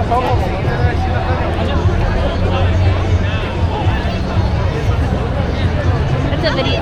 It's a video.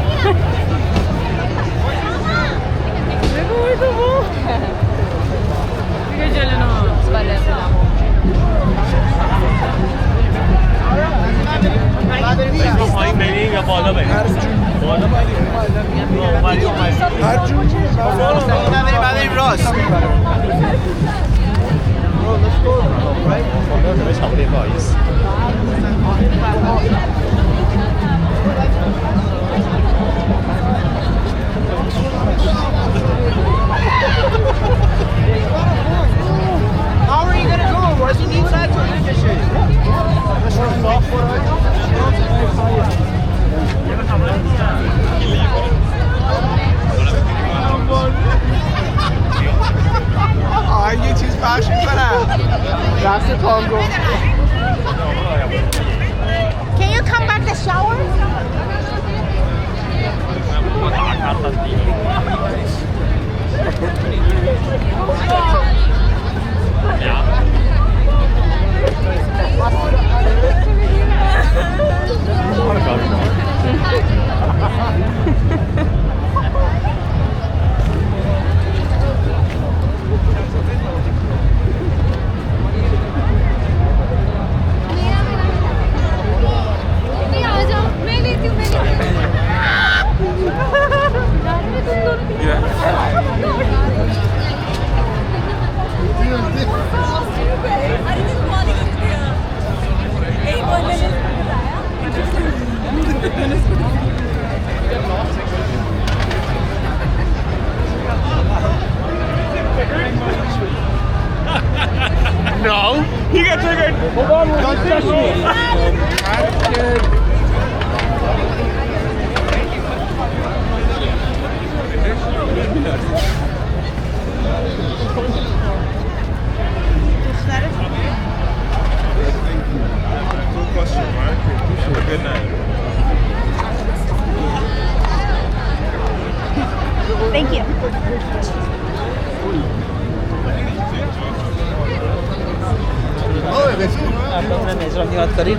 How are you gonna go? Where's the need side to leave this shit? you choose fashion for that? That's the Congo. Can you come back to shower? No, he got triggered. Hold on, don't touch me. Good question, Mark. Have a good night. Thank you. बात करी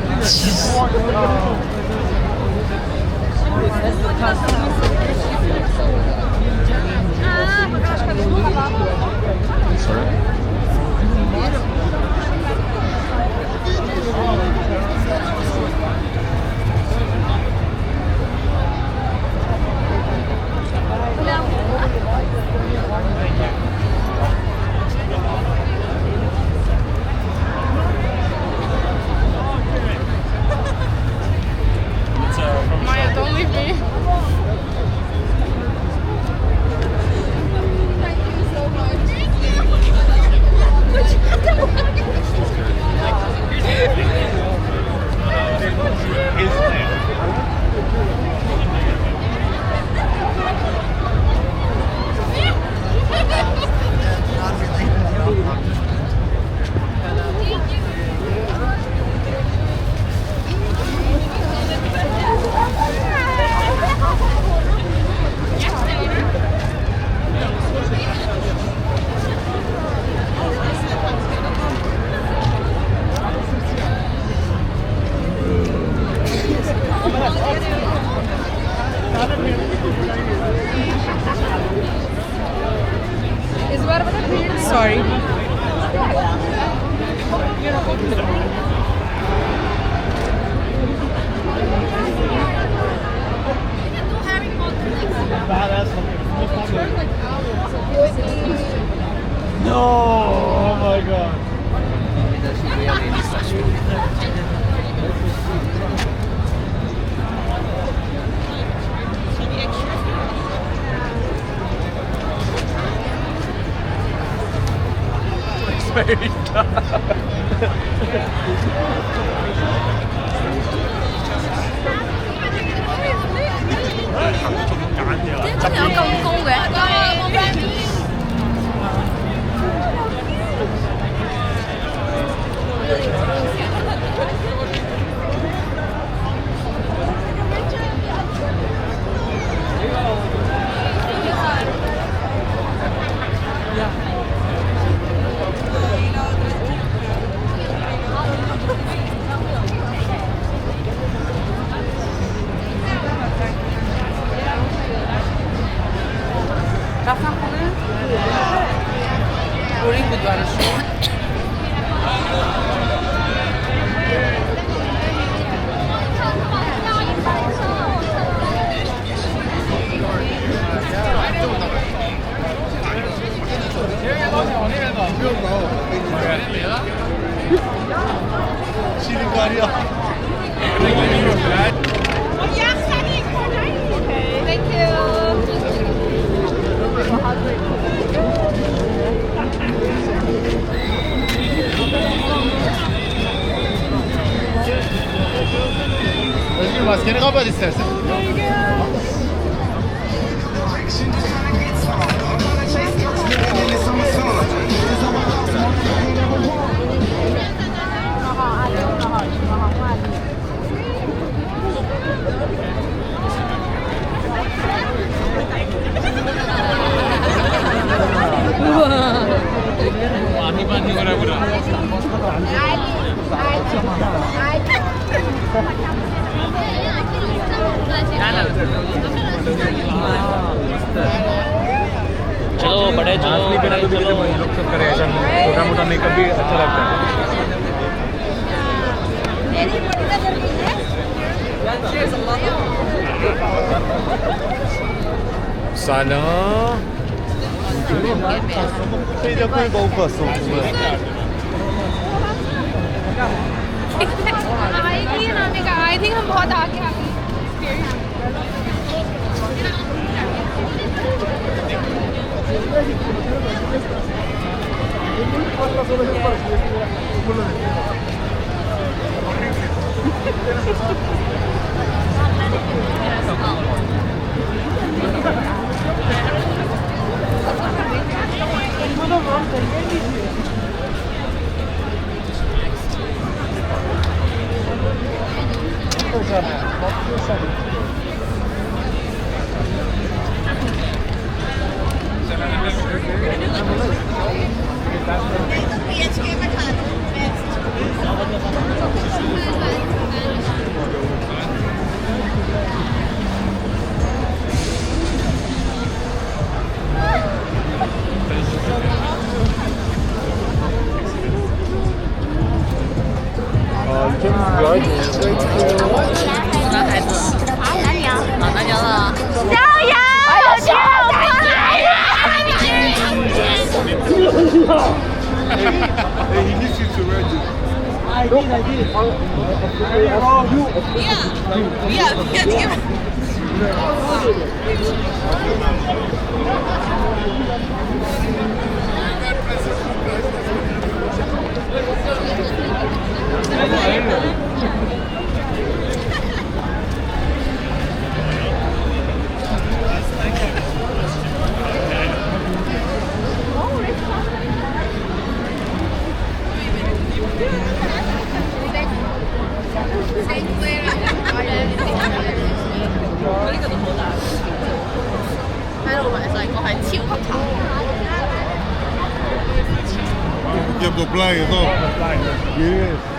Maya, don't leave me. Thank you so much. Sorry. No! Oh my god. It's very 시리가리아. Thank you. Özgür maskeni kapat istersen. चलो बड़े चलो बिना कुछ ये लोग सब करे ऐसा छोटा मोटा मेकअप भी अच्छा लगता है 사랑 페이저 콜 먹고 왔어. आएगी ना मैं कहा आई थिंक हम बहुत आगे आ गए He needs you to read it. Je hebt nog blij, toch? Yes.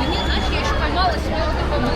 Мені, знаєш, я ще поймала себе в такому